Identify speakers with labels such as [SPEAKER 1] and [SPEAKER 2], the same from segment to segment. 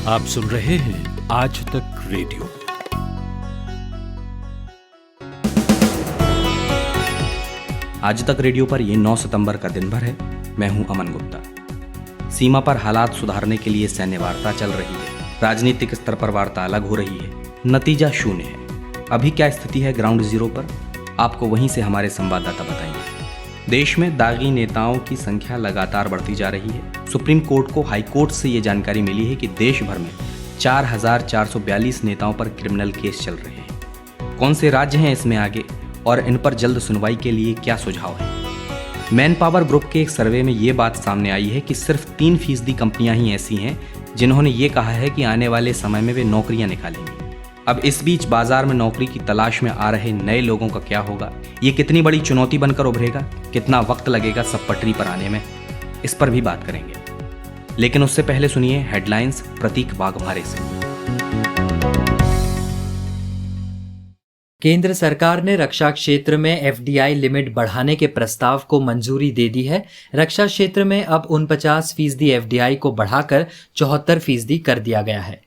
[SPEAKER 1] आप सुन रहे हैं आज तक रेडियो।
[SPEAKER 2] आज तक रेडियो पर ये 9 सितंबर का दिन भर है। मैं हूं अमन गुप्ता। सीमा पर हालात सुधारने के लिए सैन्य वार्ता चल रही है। राजनीतिक स्तर पर वार्ता अलग हो रही है। नतीजा शून्य है। अभी क्या स्थिति है ग्राउंड जीरो पर, आपको वहीं से हमारे संवाददाता बताएंगे। देश में दागी नेताओं की संख्या लगातार बढ़ती जा रही है। सुप्रीम कोर्ट को हाई कोर्ट से ये जानकारी मिली है कि देश भर में 4,442 नेताओं पर क्रिमिनल केस चल रहे हैं। कौन से राज्य हैं इसमें आगे और इन पर जल्द सुनवाई के लिए क्या सुझाव है? मैन पावर ग्रुप के एक सर्वे में ये बात सामने आई है कि सिर्फ 3% कंपनियां ही ऐसी हैं जिन्होंने ये कहा है कि आने वाले समय में वे नौकरियां निकालेंगी। अब इस बीच बाजार में नौकरी की तलाश में आ रहे नए लोगों का क्या होगा? ये कितनी बड़ी चुनौती बनकर उभरेगा? कितना वक्त लगेगा सब पटरी पर आने में? इस पर भी बात करेंगे, लेकिन उससे पहले सुनिए हेडलाइंस प्रतीक वाघमारे से।
[SPEAKER 3] केंद्र सरकार ने रक्षा क्षेत्र में एफडीआई लिमिट बढ़ाने के प्रस्ताव को मंजूरी दे दी है। रक्षा क्षेत्र में अब 49% एफडीआई को बढ़ाकर 74% कर दिया गया है।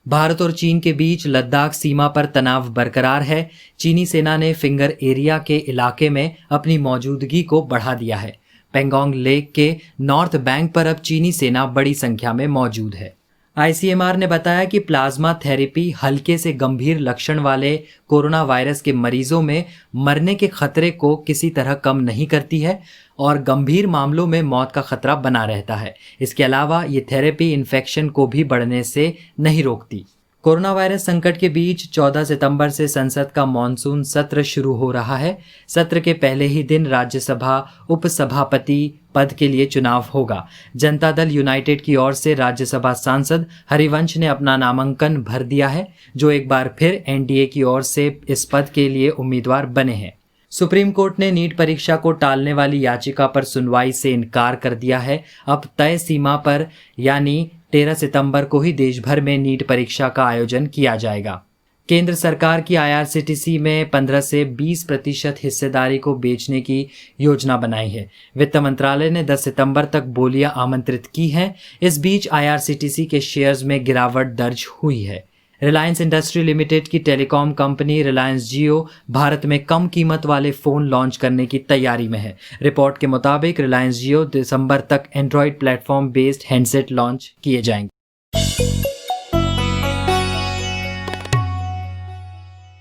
[SPEAKER 3] भारत और चीन के बीच लद्दाख सीमा पर तनाव बरकरार है। चीनी सेना ने फिंगर एरिया के इलाके में अपनी मौजूदगी को बढ़ा दिया है। पेंगोंग लेक के नॉर्थ बैंक पर अब चीनी सेना बड़ी संख्या में मौजूद है। आईसीएमआर ने बताया कि प्लाज्मा थेरेपी हल्के से गंभीर लक्षण वाले कोरोना वायरस के मरीजों में मरने के खतरे को किसी तरह कम नहीं करती है और गंभीर मामलों में मौत का खतरा बना रहता है। इसके अलावा ये थेरेपी इन्फेक्शन को भी बढ़ने से नहीं रोकती। कोरोना वायरस संकट के बीच 14 सितंबर से संसद का मॉनसून सत्र शुरू हो रहा है। सत्र के पहले ही दिन राज्यसभा उपसभापति पद के लिए चुनाव होगा। जनता दल यूनाइटेड की ओर से राज्यसभा सांसद हरिवंश ने अपना नामांकन भर दिया है, जो एक बार फिर एनडीए की ओर से इस पद के लिए उम्मीदवार बने हैं। सुप्रीम कोर्ट ने नीट परीक्षा को टालने वाली याचिका पर सुनवाई से इनकार कर दिया है। अब तय सीमा पर यानी 13 सितंबर को ही देश भर में नीट परीक्षा का आयोजन किया जाएगा। केंद्र सरकार की आईआरसीटीसी में 15 से 20% हिस्सेदारी को बेचने की योजना बनाई है। वित्त मंत्रालय ने 10 सितंबर तक बोलियां आमंत्रित की हैं। इस बीच आईआरसीटीसी के शेयर्स में गिरावट दर्ज हुई है। रिलायंस इंडस्ट्री लिमिटेड की टेलीकॉम कंपनी रिलायंस जियो भारत में कम कीमत वाले फ़ोन लॉन्च करने की तैयारी में है। रिपोर्ट के मुताबिक रिलायंस जियो दिसंबर तक Android platform based handset launch किए जाएंगे।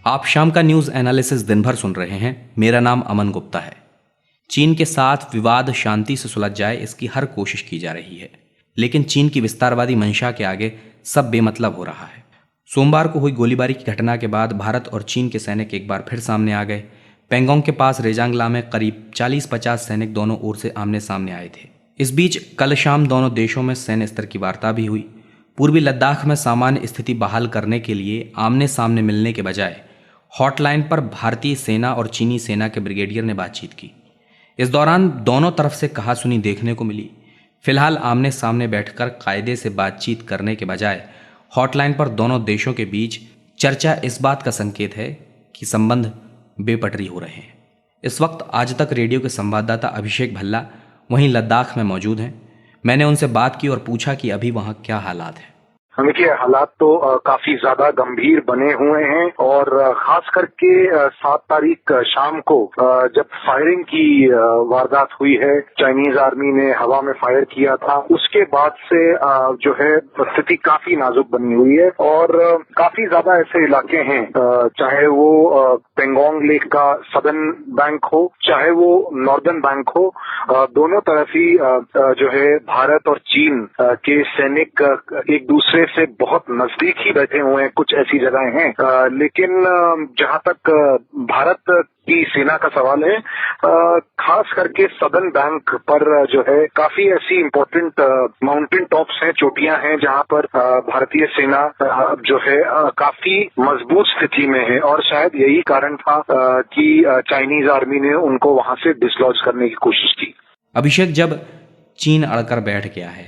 [SPEAKER 2] आप शाम का न्यूज़ एनालिसिस दिन भर सुन रहे हैं। मेरा नाम अमन गुप्ता है। चीन के साथ विवाद शांति से सुलझ जाए, इसकी हर कोशिश की जा रही है, लेकिन चीन की विस्तारवादी मंशा के आगे सब बेमतलब हो रहा है। सोमवार को हुई गोलीबारी की घटना के बाद भारत और चीन के सैनिक एक बार फिर सामने आ गए। पेंगोंग के पास रेजांगला में करीब 40-50 सैनिक दोनों ओर से आमने सामने आए थे। इस बीच कल शाम दोनों देशों में सैन्य स्तर की वार्ता भी हुई। पूर्वी लद्दाख में सामान्य स्थिति बहाल करने के लिए आमने सामने मिलने के बजाय हॉटलाइन पर भारतीय सेना और चीनी सेना के ब्रिगेडियर ने बातचीत की। इस दौरान दोनों तरफ से कहासुनी देखने को मिली। फिलहाल आमने सामने बैठकर कायदे से बातचीत करने के बजाय हॉटलाइन पर दोनों देशों के बीच चर्चा इस बात का संकेत है कि संबंध बेपटरी हो रहे हैं। इस वक्त आज तक रेडियो के संवाददाता अभिषेक भल्ला वहीं लद्दाख में मौजूद हैं। मैंने उनसे बात की और पूछा कि अभी वहाँ क्या हालात हैं।
[SPEAKER 4] देखिए, हालात तो काफी ज्यादा गंभीर बने हुए हैं और खास करके 7 तारीख शाम को जब फायरिंग की वारदात हुई है, चाइनीज आर्मी ने हवा में फायर किया था, उसके बाद से जो है स्थिति काफी नाजुक बनी हुई है और काफी ज्यादा ऐसे इलाके हैं, चाहे वो पेंगोंग लेक का सदर्न बैंक हो, चाहे वो नॉर्दर्न बैंक हो, दोनों तरफ ही जो है भारत और चीन के सैनिक एक दूसरे से बहुत नजदीक ही बैठे हुए हैं। कुछ ऐसी जगहें हैं, लेकिन जहां तक भारत की सेना का सवाल है, खास करके सदर्न बैंक पर जो है काफी ऐसी इम्पोर्टेंट माउंटेन टॉप्स हैं, चोटियां हैं, जहां पर भारतीय सेना जो है काफी मजबूत स्थिति में है और शायद यही कारण था कि चाइनीज आर्मी ने उनको वहां से डिसलॉज करने की कोशिश की।
[SPEAKER 2] अभिषेक, जब चीन अड़कर बैठ गया है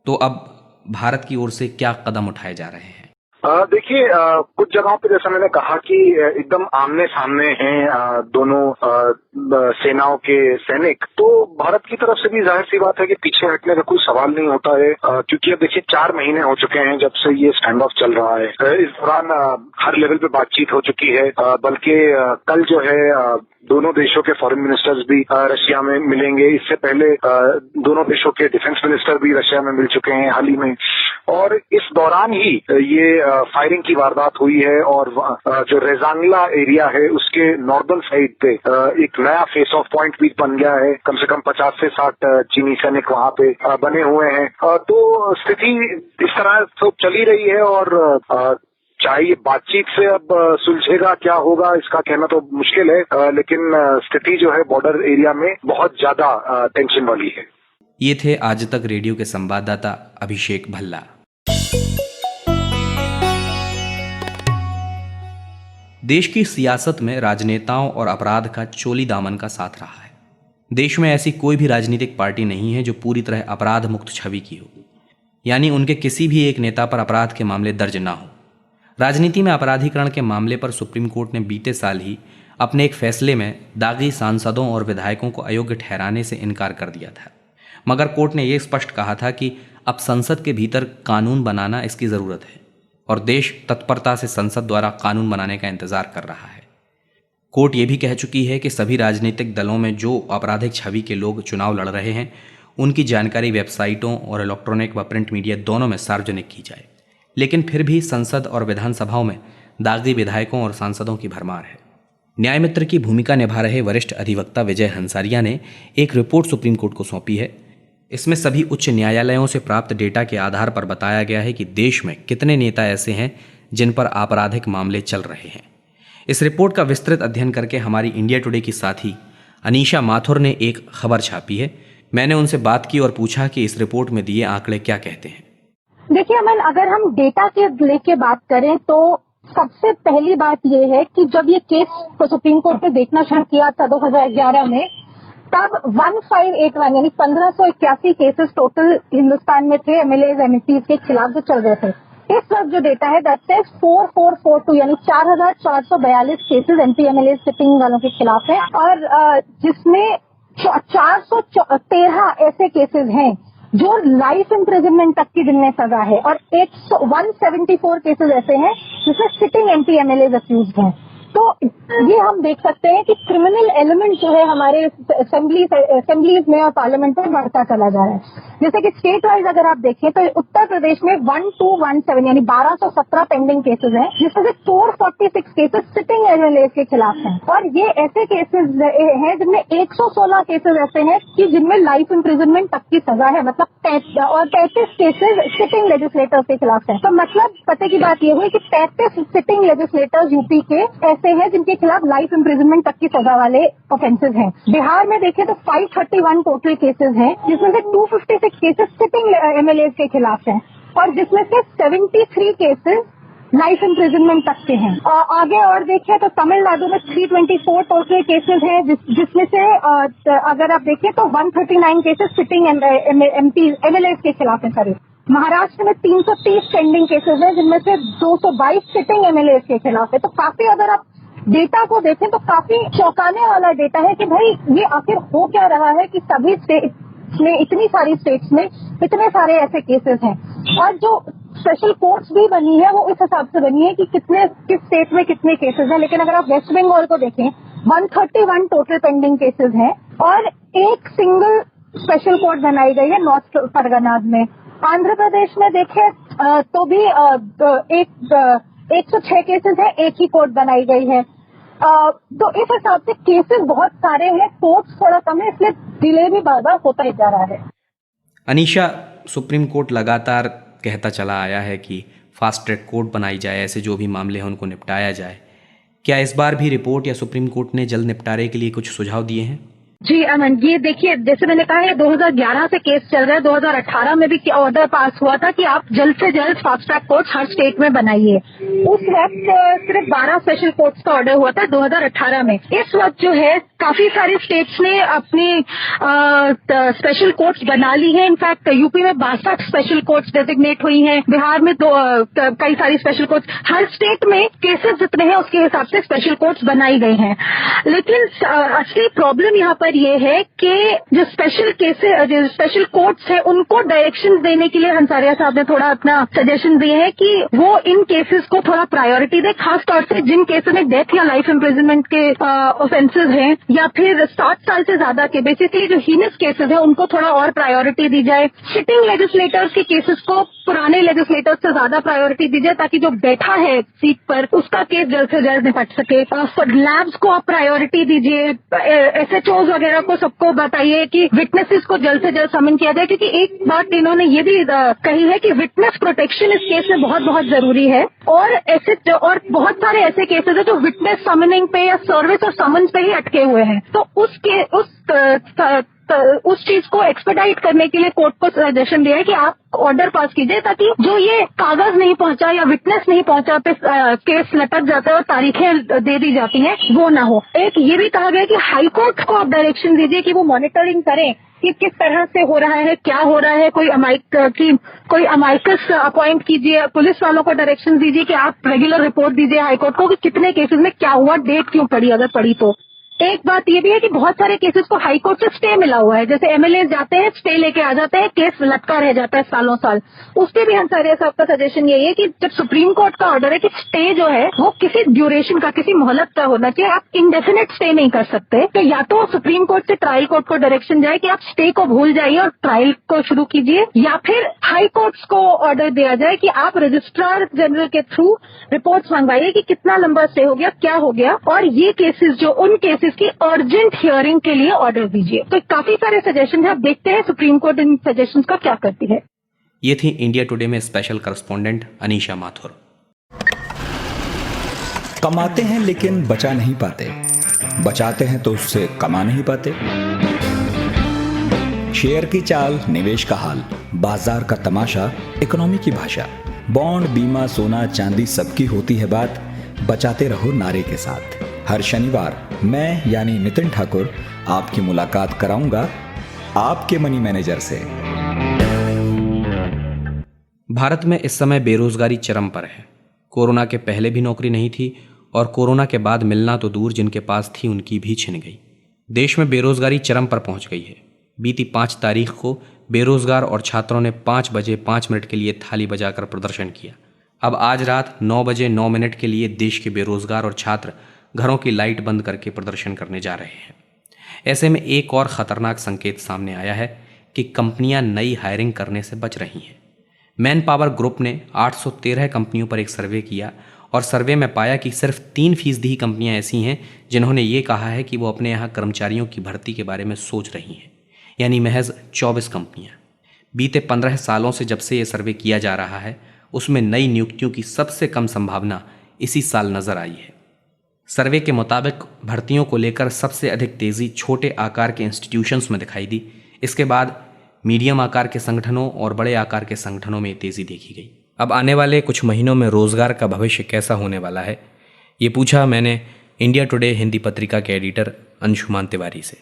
[SPEAKER 2] तो अब भारत की ओर से क्या कदम उठाए जा रहे हैं?
[SPEAKER 4] देखिए, कुछ जगहों पे जैसा मैंने कहा कि एकदम आमने सामने हैं दोनों सेनाओं के सैनिक, तो भारत की तरफ से भी जाहिर सी बात है कि पीछे हटने का कोई सवाल नहीं होता है, क्योंकि अब देखिए 4 महीने हो चुके हैं जब से ये स्टैंड ऑफ चल रहा है। इस दौरान हर लेवल पे बातचीत हो चुकी है, बल्कि कल जो है दोनों देशों के फॉरेन मिनिस्टर्स भी रशिया में मिलेंगे। इससे पहले दोनों देशों के डिफेंस मिनिस्टर भी रशिया में मिल चुके हैं हाल ही में, और इस दौरान ही ये फायरिंग की वारदात हुई है। और जो रेजांगला एरिया है उसके नॉर्दर्न साइड पे एक नया फेस ऑफ पॉइंट भी बन गया है। कम से कम 50 से 60 चीनी सैनिक वहां पे बने हुए हैं। तो स्थिति इस तरह तो चली रही है, और चाहे ये बातचीत से अब सुलझेगा क्या होगा इसका कहना तो मुश्किल है, लेकिन स्थिति जो है बॉर्डर एरिया में बहुत ज्यादा टेंशन वाली है।
[SPEAKER 2] ये थे आज तक रेडियो के संवाददाता अभिषेक भल्ला। देश की सियासत में राजनेताओं और अपराध का चोली दामन का साथ रहा है। देश में ऐसी कोई भी राजनीतिक पार्टी नहीं है जो पूरी तरह अपराध मुक्त छवि की हो, यानी उनके किसी भी एक नेता पर अपराध के मामले दर्ज ना हो। राजनीति में अपराधीकरण के मामले पर सुप्रीम कोर्ट ने बीते साल ही अपने एक फैसले में दागी सांसदों और विधायकों को अयोग्य ठहराने से इनकार कर दिया था, मगर कोर्ट ने यह स्पष्ट कहा था कि अब संसद के भीतर कानून बनाना इसकी ज़रूरत है और देश तत्परता से संसद द्वारा कानून बनाने का इंतजार कर रहा है। कोर्ट ये भी कह चुकी है कि सभी राजनीतिक दलों में जो आपराधिक छवि के लोग चुनाव लड़ रहे हैं उनकी जानकारी वेबसाइटों और इलेक्ट्रॉनिक व प्रिंट मीडिया दोनों में सार्वजनिक की जाए। लेकिन फिर भी संसद और विधानसभाओं में दागी विधायकों और सांसदों की भरमार है। न्याय मित्र की भूमिका निभा रहे वरिष्ठ अधिवक्ता विजय हंसारिया ने एक रिपोर्ट सुप्रीम कोर्ट को सौंपी है। इसमें सभी उच्च न्यायालयों से प्राप्त डेटा के आधार पर बताया गया है कि देश में कितने नेता ऐसे हैं जिन पर आपराधिक मामले चल रहे हैं। इस रिपोर्ट का विस्तृत अध्ययन करके हमारी इंडिया टुडे की साथी अनीशा माथुर ने एक खबर छापी है। मैंने उनसे बात की और पूछा कि इस रिपोर्ट में दिए आंकड़े क्या कहते हैं।
[SPEAKER 5] देखिए अमन, अगर हम डेटा के लेके बात करें तो सबसे पहली बात यह है कि जब ये केस सुप्रीम कोर्ट ने देखना शुरू किया था 2011 में, तब 1581 यानी 1581 केसेस टोटल हिंदुस्तान में थे एमएलए एमपी के खिलाफ जो चल रहे थे। इस वक्त जो डेटा है दैट सेज 4442 यानी 4442 केसेस एमपी एमएलए सिटिंग वालों के खिलाफ है, और जिसमें 413 ऐसे केसेस हैं जो लाइफ इम्प्रिजनमेंट तक की जिनमें सजा है, और 174 केसेस ऐसे हैं जिसमें सिटिंग एमपी एमएलए अक्यूज्ड हैं। तो ये हम देख सकते हैं कि क्रिमिनल एलिमेंट जो है हमारे असेंबलीज में और पार्लियामेंट में बढ़ता चला जा रहा है। जैसे कि स्टेट वाइज अगर आप देखें तो उत्तर प्रदेश में 1217 यानी 1217 पेंडिंग केसेस हैं, जिसमें से 446 केसेस सिटिंग एमएलए के खिलाफ हैं, और ये ऐसे केसेस हैं जिनमें 116 केसेस ऐसे हैं कि जिनमें लाइफ इम्प्रिजनमेंट तक की सजा है, मतलब 33 केसेस सिटिंग लेजिस्लेटर्स के खिलाफ है। तो मतलब पते की बात ये हुई कि 33 सिटिंग लेजिस्लेटर्स यूपी के ऐसे हैं जिनके खिलाफ लाइफ इम्प्रिजनमेंट तक की सजा वाले ऑफेंसेस हैं। बिहार में देखें तो 531 टोटल केसेस हैं, जिसमें से 256 केसेस सिटिंग एमएलए के खिलाफ हैं, और जिसमें से 73 केसेस लाइफ इम्प्रिजनमेंट तक के हैं। और आगे और देखें तो तमिलनाडु में 324 टोटल केसेस हैं, जिसमें से अगर आप देखें तो 139 केसेस सिटिंग एमपी एमएलए के खिलाफ है। सॉरी, महाराष्ट्र में 330 पेंडिंग केसेस हैं, जिनमें से 222 सिटिंग एमएलए के खिलाफ है। तो काफी अगर आप डेटा को देखें तो काफी चौंकाने वाला डेटा है कि भाई ये आखिर हो क्या रहा है कि सभी स्टेट्स में, इतनी सारी स्टेट्स में इतने सारे ऐसे केसेस हैं। और जो स्पेशल कोर्ट्स भी बनी है वो इस हिसाब से बनी है कि किस स्टेट में कितने केसेस हैं। लेकिन अगर आप वेस्ट बंगाल को देखें 131 टोटल पेंडिंग केसेस हैं, और एक सिंगल स्पेशल कोर्ट बनाई गई है नॉर्थ परगनाज में। आंध्र प्रदेश में देखें तो भी 106 केसेस है, एक ही कोर्ट बनाई गई है। तो इस हिसाब से केसेस बहुत सारे हैं, कोर्ट्स थोड़ा कम है, इसलिए डिले भी बार बार होता ही जा रहा है।
[SPEAKER 2] अनीशा, सुप्रीम कोर्ट लगातार कहता चला आया है कि फास्ट ट्रैक कोर्ट बनाई जाए, ऐसे जो भी मामले हैं उनको निपटाया जाए। क्या इस बार भी रिपोर्ट या सुप्रीम कोर्ट ने जल्द निपटारे के लिए कुछ सुझाव दिए हैं?
[SPEAKER 5] जी अमन, ये देखिए जैसे मैंने कहा है 2011 से केस चल रहा है। 2018 में भी ऑर्डर पास हुआ था कि आप जल्द से जल्द फास्ट ट्रैक कोर्ट्स हर स्टेट में बनाइए। उस वक्त सिर्फ 12 स्पेशल कोर्ट्स का ऑर्डर हुआ था 2018 में। इस वक्त जो है काफी सारे स्टेट्स ने अपनी स्पेशल कोर्ट्स बना ली है। इनफैक्ट यूपी में 62 स्पेशल कोर्ट्स डेजिग्नेट हुई हैं, बिहार में कई सारी स्पेशल कोर्ट्स। हर स्टेट में केसेस जितने हैं उसके हिसाब से स्पेशल कोर्ट्स बनाई गई हैं। लेकिन असली प्रॉब्लम यहाँ पर ये है कि जो स्पेशल कोर्ट्स है उनको डायरेक्शंस देने के लिए हंसारिया साहब ने थोड़ा अपना सजेशन दिए है कि वो इन केसेस को थोड़ा प्रायोरिटी दे, खास तौर से जिन केसेस में डेथ या लाइफ इम्प्रिजनमेंट के ऑफेंसेस हैं या फिर 7 साल से ज्यादा के बेसिकली जो हीनस केसेस है उनको थोड़ा और प्रायोरिटी दी जाए। सिटिंग लेजिस्लेटर्स के केसेस को पुराने लेजिस्लेटर्स से ज्यादा प्रायोरिटी दी जाए ताकि जो बैठा है सीट पर उसका केस जल्द से जल्द निपट सके। लैब्स को आप प्रायोरिटी दीजिए, SHOs वगैरह को सबको बताइए कि विटनेसेस को जल्द से जल्द समन किया जाए, क्योंकि एक बात इन्होंने ये भी कही है कि विटनेस प्रोटेक्शन इस केस में बहुत बहुत जरूरी है। और बहुत सारे ऐसे केसेस है जो विटनेस समनिंग पे या सर्विस और समन्स पे ही अटके हुए हैं। तो उस चीज को एक्सपेडाइट करने के लिए कोर्ट को सजेशन दिया है कि आप ऑर्डर पास कीजिए ताकि जो ये कागज नहीं पहुंचा या विटनेस नहीं पहुंचा पे केस लटक जाता है और तारीखें दे दी जाती हैं, वो ना हो। एक ये भी कहा गया कि हाई कोर्ट को आप डायरेक्शन दीजिए कि वो मॉनिटरिंग करें कि किस तरह से हो रहा है, क्या हो रहा है। कोई अमाइकस अपॉइंट कीजिए, पुलिस वालों को डायरेक्शन दीजिए कि आप रेगुलर रिपोर्ट दीजिए हाईकोर्ट को कि कितने केसेस में क्या हुआ, डेट क्यों पड़ी अगर पड़ी तो। एक बात ये भी है कि बहुत सारे केसेस को हाई कोर्ट से स्टे मिला हुआ है, जैसे MLA जाते हैं, स्टे लेके आ जाते हैं, केस लटका रह जाता है सालों साल। उस पर भी हंसारिया साहब का सजेशन यही है कि जब सुप्रीम कोर्ट का ऑर्डर है कि स्टे जो है वो किसी ड्यूरेशन का, किसी मोहलत का होना चाहिए, आप इंडेफिनेट स्टे नहीं कर सकते। तो या तो सुप्रीम कोर्ट से ट्रायल कोर्ट को डायरेक्शन जाए कि आप स्टे को भूल जाइए और ट्रायल को शुरू कीजिए, या फिर हाई कोर्ट्स को ऑर्डर दिया जाए कि आप रजिस्ट्रार जनरल के थ्रू रिपोर्ट्स मंगवाइए कि कितना लंबा स्टे हो गया, क्या हो गया, और ये केसेस जो उन केसेस की अर्जेंट हियरिंग के लिए ऑर्डर दीजिए। तो काफी सारे सजेशन है, अब देखते हैं सुप्रीम कोर्ट इन सजेशन का क्या करती है।
[SPEAKER 2] ये थी इंडिया टुडे में स्पेशल करस्पॉन्डेंट अनीशा माथुर।
[SPEAKER 6] कमाते हैं लेकिन बचा नहीं पाते, बचाते हैं तो उससे कमा नहीं पाते। शेयर की चाल, निवेश का हाल, बाजार का तमाशा, इकोनॉमी की भाषा, बॉन्ड, बीमा, सोना, चांदी, सबकी होती है बात। बचाते रहो नारे के साथ। हर शनिवार मैं यानी नितिन ठाकुर आपकी मुलाकात कराऊंगा आपके मनी मैनेजर से।
[SPEAKER 2] भारत में इस समय बेरोजगारी चरम पर है। कोरोना के पहले भी नौकरी नहीं थी और कोरोना के बाद मिलना तो दूर, जिनके पास थी उनकी भी छिन गई। देश में बेरोजगारी चरम पर पहुंच गई है। बीती 5 तारीख को बेरोजगार और छात्रों ने 5 बजे 5 मिनट के लिए थाली बजाकर प्रदर्शन किया। अब आज रात 9 बजे 9 मिनट के लिए देश के बेरोजगार और छात्र घरों की लाइट बंद करके प्रदर्शन करने जा रहे हैं। ऐसे में एक और खतरनाक संकेत सामने आया है कि कंपनियां नई हायरिंग करने से बच रही हैं। मैन पावर ग्रुप ने 813 कंपनियों पर एक सर्वे किया और सर्वे में पाया कि सिर्फ 3% ही कंपनियां ऐसी हैं जिन्होंने ये कहा है कि वो अपने यहाँ कर्मचारियों की भर्ती के बारे में सोच रही हैं, यानी महज 24 कंपनियां। बीते 15 सालों से जब से ये सर्वे किया जा रहा है उसमें नई नियुक्तियों की सबसे कम संभावना इसी साल नजर आई है। सर्वे के मुताबिक भर्तियों को लेकर सबसे अधिक तेजी छोटे आकार के इंस्टीट्यूशंस में दिखाई दी। इसके बाद मीडियम आकार के संगठनों और बड़े आकार के संगठनों में तेजी देखी गई। अब आने वाले कुछ महीनों में रोजगार का भविष्य कैसा होने वाला है, ये पूछा मैंने इंडिया टुडे हिंदी पत्रिका के एडिटर अंशुमान तिवारी से।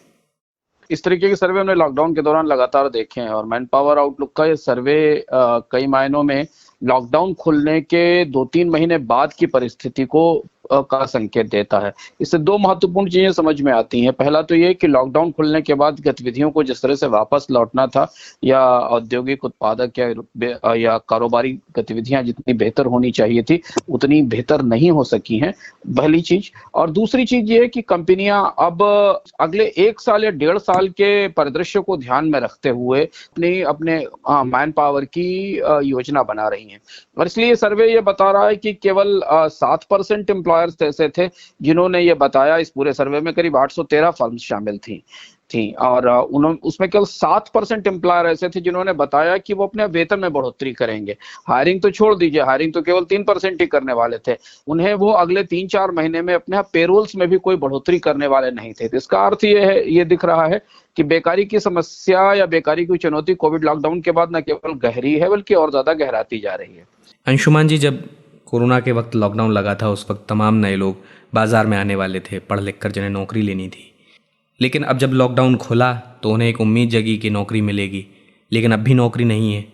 [SPEAKER 7] इस तरीके के सर्वे हमने लॉकडाउन के दौरान लगातार देखे हैं और मैन पावर आउटलुक का ये सर्वे कई मायनों में लॉकडाउन खुलने के 2-3 महीने बाद की परिस्थिति को का संकेत देता है। इससे 2 महत्वपूर्ण चीजें समझ में आती हैं। पहला तो ये कि लॉकडाउन खुलने के बाद गतिविधियों को जिस तरह से वापस लौटना था या औद्योगिक उत्पादक या कारोबारी गतिविधियां जितनी बेहतर होनी चाहिए थी उतनी बेहतर नहीं हो सकी हैं, पहली चीज। और दूसरी चीज ये है कि कंपनियां अब अगले 1 साल या 1.5 साल के परिदृश्य को ध्यान में रखते हुए अपने मैन पावर की योजना बना रही हैं। और इसलिए ये सर्वे ये बता रहा है कि केवल 7% एम्प्लॉयर्स ऐसे थे जिन्होंने ये बताया। इस पूरे सर्वे में करीब 813 फर्म्स शामिल थी थी और उन्होंने उसमें केवल 7% एम्प्लॉयर ऐसे थे जिन्होंने बताया कि वो अपने वेतन में बढ़ोतरी करेंगे। हायरिंग तो छोड़ दीजिए, हायरिंग तो केवल 3% ही करने वाले थे। उन्हें वो अगले 3-4 महीने में अपने पेरोल्स में भी कोई बढ़ोतरी करने वाले नहीं थे। तो इसका अर्थ ये दिख रहा है कि बेकारी की समस्या या बेकारी की चुनौती कोविड लॉकडाउन के बाद न केवल गहरी है बल्कि और ज्यादा गहराती जा रही है।
[SPEAKER 2] अंशुमान जी, जब कोरोना के वक्त लॉकडाउन लगा था उस वक्त तमाम नए लोग बाजार में आने वाले थे, पढ़ लिख कर जिन्हें नौकरी लेनी थी। लेकिन अब जब लॉकडाउन खुला तो उन्हें एक उम्मीद जगी कि नौकरी मिलेगी, लेकिन अब भी नौकरी नहीं है।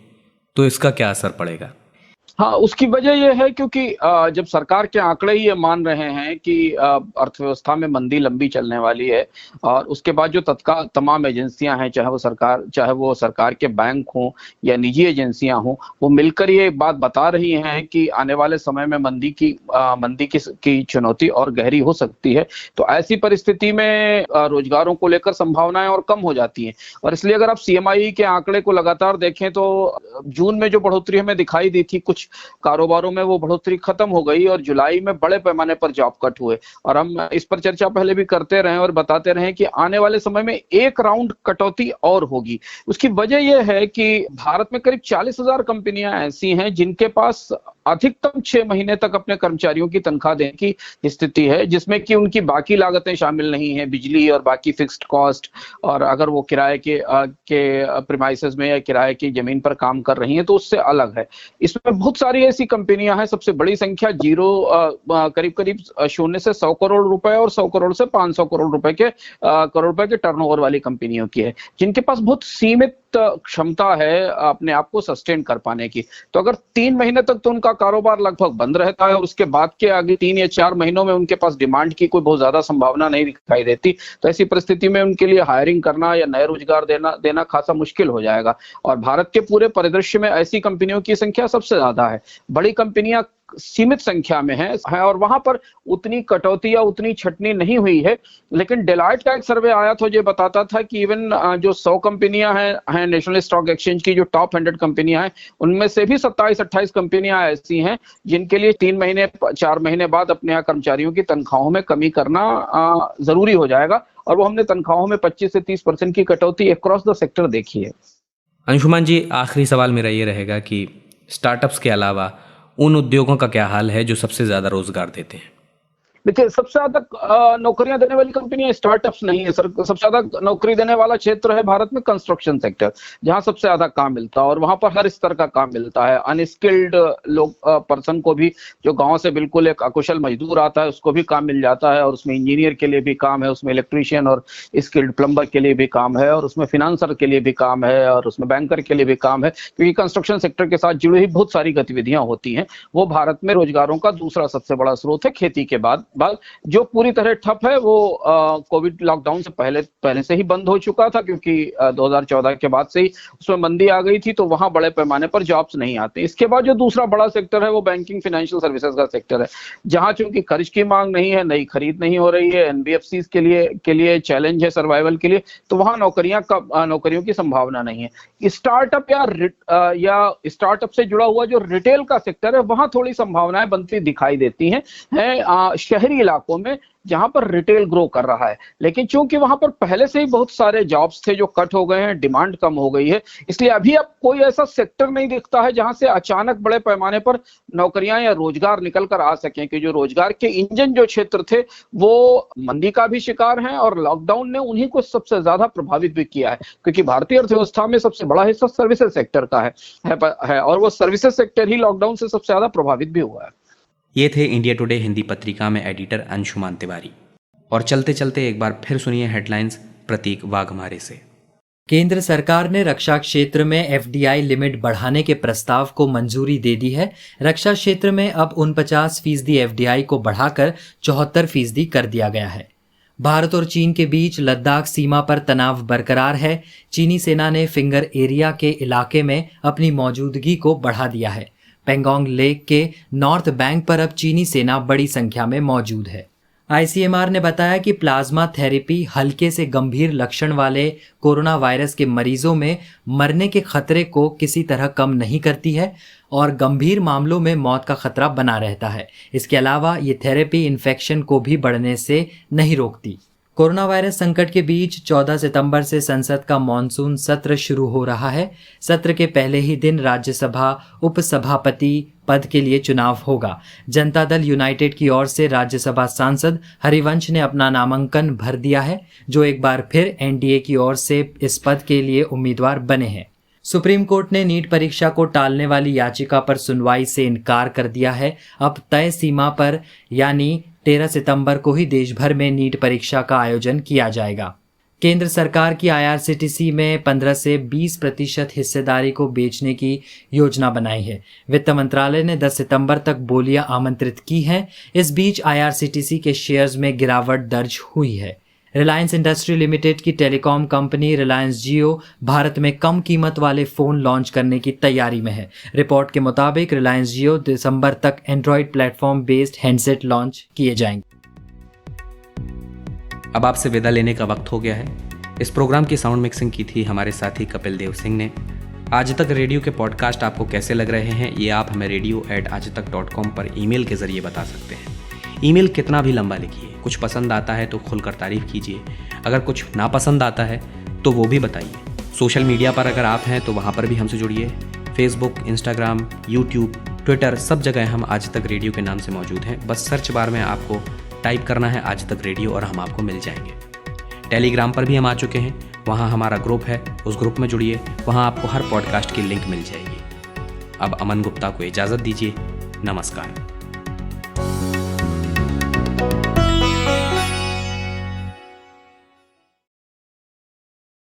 [SPEAKER 2] तो इसका क्या असर पड़ेगा?
[SPEAKER 7] हाँ, उसकी वजह यह है क्योंकि जब सरकार के आंकड़े ही ये मान रहे हैं कि अर्थव्यवस्था में मंदी लंबी चलने वाली है और उसके बाद जो तत्काल तमाम एजेंसियां हैं, चाहे वो सरकार के बैंक हों या निजी एजेंसियां हों, वो मिलकर ये बात बता रही हैं कि आने वाले समय में मंदी की चुनौती और गहरी हो सकती है। तो ऐसी परिस्थिति में रोजगारों को लेकर संभावनाएं और कम हो जाती हैं। और इसलिए अगर आप सीएमआई के आंकड़े को लगातार देखें तो जून में जो बढ़ोतरी हमें दिखाई दी थी, कुछ कारोबारों में वो बढ़ोतरी खत्म हो गई और जुलाई में बड़े पैमाने पर जॉब कट हुए। और हम इस पर चर्चा पहले भी करते रहे और बताते रहे कि आने वाले समय में एक राउंड कटौती और होगी। उसकी वजह यह है कि भारत में करीब 40,000 कंपनियां ऐसी हैं जिनके पास अधिकतम 6 महीने तक अपने कर्मचारियों की तनख्वाह देने की स्थिति है, जिसमें कि उनकी बाकी लागतें शामिल नहीं है, बिजली और बाकी फिक्स्ड कॉस्ट। और अगर वो किराए के प्रीमाइसेस में या किराए की जमीन पर काम कर रही हैं तो उससे अलग है। इसमें बहुत सारी ऐसी कंपनियां हैं, सबसे बड़ी संख्या करीब 0 से 100 करोड़ रुपए और 100 करोड़ से 500 करोड़ रुपए के टर्नओवर वाली कंपनियों की है, जिनके पास बहुत सीमित क्षमता है अपने आप को सस्टेन कर पाने की। तो अगर 3 महीने तक तो उनका कारोबार लगभग बंद रहता है और उसके बाद के आगे 3 या 4 महीनों में उनके पास डिमांड की कोई बहुत ज्यादा संभावना नहीं दिखाई देती, तो ऐसी परिस्थिति में उनके लिए हायरिंग करना या नए रोजगार देना खासा मुश्किल हो जाएगा। और भारत के पूरे परिदृश्य में ऐसी कंपनियों की संख्या सबसे ज्यादा है। बड़ी कंपनियां सीमित संख्या में है और वहां पर उतनी कटौती या उतनी छटनी नहीं हुई है। लेकिन डेलॉयट का एक सर्वे आया था जो बताता था कि इवन जो 100 कंपनियां हैं नेशनल स्टॉक एक्सचेंज की, जो टॉप 100 कंपनियां हैं, उनमें से भी 27-28 कंपनियां ऐसी हैं जिनके लिए 3-4 महीने बाद अपने यहाँ कर्मचारियों की तनख्वाहों में कमी करना जरूरी हो जाएगा। और वो हमने तनख्वाहों में 25 से 30% की कटौती अक्रॉस द सेक्टर देखी है।
[SPEAKER 2] अंशुमान जी, आखिरी सवाल मेरा ये रहेगा कि स्टार्टअप्स के अलावा उन उद्योगों का क्या हाल है जो सबसे ज्यादा रोजगार देते हैं?
[SPEAKER 7] देखिए, सबसे ज्यादा नौकरियां देने वाली कंपनियां स्टार्टअप्स नहीं है सर। सबसे ज्यादा नौकरी देने वाला क्षेत्र है भारत में कंस्ट्रक्शन सेक्टर, जहां सबसे ज्यादा काम मिलता है और वहां पर हर स्तर का काम मिलता है। अनस्किल्ड लोग पर्सन को भी, जो गांव से बिल्कुल एक अकुशल मजदूर आता है, उसको भी काम मिल जाता है। और उसमें इंजीनियर के लिए भी काम है, उसमें इलेक्ट्रीशियन और स्किल्ड प्लम्बर के लिए भी काम है, और उसमें फिनेंसर के लिए भी काम है, और उसमें बैंकर के लिए भी काम है। क्योंकि कंस्ट्रक्शन सेक्टर के साथ जुड़ी हुई बहुत सारी गतिविधियां होती हैं। वो भारत में रोजगारों का दूसरा सबसे बड़ा स्रोत है, खेती के बाद जो पूरी तरह ठप है वो कोविड लॉकडाउन से पहले से ही बंद हो चुका था, क्योंकि 2014 के बाद से ही उसमें मंदी आ गई थी, तो वहां बड़े पैमाने पर जॉब्स नहीं आते। इसके बाद जो दूसरा बड़ा सेक्टर है वो बैंकिंग फाइनेंशियल सर्विसेज का सेक्टर है, जहां चूंकि कर्ज की मांग नहीं है, नई खरीद नहीं हो रही है, एनबीएफसी के लिए चैलेंज है सर्वाइवल के लिए, तो वहां नौकरियों की संभावना नहीं है। स्टार्टअप या स्टार्टअप से जुड़ा हुआ जो रिटेल का सेक्टर है, वहां थोड़ी संभावनाएं बनती दिखाई देती हैं शहरी इलाकों में, जहां पर रिटेल ग्रो कर रहा है। लेकिन चूंकि वहां पर पहले से ही बहुत सारे जॉब्स थे जो कट हो गए हैं, डिमांड कम हो गई है, इसलिए अभी अब कोई ऐसा सेक्टर नहीं दिखता है जहां से अचानक बड़े पैमाने पर नौकरियां या रोजगार निकल कर आ सकें। कि जो रोजगार के इंजन जो क्षेत्र थे वो मंदी का भी शिकार हैं और लॉकडाउन ने उन्हीं को सबसे ज्यादा प्रभावित भी किया है, क्योंकि भारतीय अर्थव्यवस्था में सबसे बड़ा हिस्सा सर्विसेज सेक्टर का है और वो सर्विसेज सेक्टर ही लॉकडाउन से सबसे ज्यादा प्रभावित भी हुआ है।
[SPEAKER 2] ये थे इंडिया टुडे हिंदी पत्रिका में एडिटर अंशुमान तिवारी। और चलते चलते एक बार फिर सुनिए हेडलाइंस प्रतीक वाघमारे से।
[SPEAKER 3] केंद्र सरकार ने रक्षा क्षेत्र में एफडीआई लिमिट बढ़ाने के प्रस्ताव को मंजूरी दे दी है। रक्षा क्षेत्र में अब 49% एफडीआई को बढ़ाकर 74% कर दिया गया है। भारत और चीन के बीच लद्दाख सीमा पर तनाव बरकरार है। चीनी सेना ने फिंगर एरिया के इलाके में अपनी मौजूदगी को बढ़ा दिया है। पेंगोंग लेक के नॉर्थ बैंक पर अब चीनी सेना बड़ी संख्या में मौजूद है। आईसीएमआर ने बताया कि प्लाज्मा थेरेपी हल्के से गंभीर लक्षण वाले कोरोना वायरस के मरीजों में मरने के खतरे को किसी तरह कम नहीं करती है और गंभीर मामलों में मौत का खतरा बना रहता है। इसके अलावा ये थेरेपी इन्फेक्शन को भी बढ़ने से नहीं रोकती। कोरोना वायरस संकट के बीच 14 सितंबर से संसद का मॉनसून सत्र शुरू हो रहा है। सत्र के पहले ही दिन राज्यसभा उपसभापति पद के लिए चुनाव होगा। जनता दल यूनाइटेड की ओर से राज्यसभा सांसद हरिवंश ने अपना नामांकन भर दिया है, जो एक बार फिर एनडीए की ओर से इस पद के लिए उम्मीदवार बने हैं। सुप्रीम कोर्ट ने नीट परीक्षा को टालने वाली याचिका पर सुनवाई से इनकार कर दिया है। अब तय सीमा पर यानी 13 सितंबर को ही देश भर में नीट परीक्षा का आयोजन किया जाएगा। केंद्र सरकार की IRCTC में 15 से 20% हिस्सेदारी को बेचने की योजना बनाई है। वित्त मंत्रालय ने 10 सितंबर तक बोलियां आमंत्रित की हैं। इस बीच IRCTC के शेयर्स में गिरावट दर्ज हुई है। रिलायंस इंडस्ट्री लिमिटेड की टेलीकॉम कंपनी रिलायंस जियो भारत में कम कीमत वाले फ़ोन लॉन्च करने की तैयारी में है। रिपोर्ट के मुताबिक रिलायंस जियो दिसंबर तक Android platform based handset launch किए जाएंगे।
[SPEAKER 2] अब आपसे विदा लेने का वक्त हो गया है। इस प्रोग्राम की साउंड मिक्सिंग की थी हमारे साथी कपिल देव सिंह ने। आज तक रेडियो के पॉडकास्ट आपको कैसे लग रहे हैं, ये आप हमें radio@aajtak.com पर ईमेल के जरिए बता सकते हैं। ईमेल कितना भी लंबा लिखिए, कुछ पसंद आता है तो खुलकर तारीफ कीजिए, अगर कुछ नापसंद आता है तो वो भी बताइए। सोशल मीडिया पर अगर आप हैं तो वहाँ पर भी हमसे जुड़िए। फेसबुक, इंस्टाग्राम, यूट्यूब, ट्विटर, सब जगह हम आज तक रेडियो के नाम से मौजूद हैं। बस सर्च बार में आपको टाइप करना है आज तक रेडियो और हम आपको मिल जाएंगे। टेलीग्राम पर भी हम आ चुके हैं, वहाँ हमारा ग्रुप है, उस ग्रुप में जुड़िए, वहाँ आपको हर पॉडकास्ट की लिंक मिल जाएगी। अब अमन गुप्ता को इजाज़त दीजिए। नमस्कार।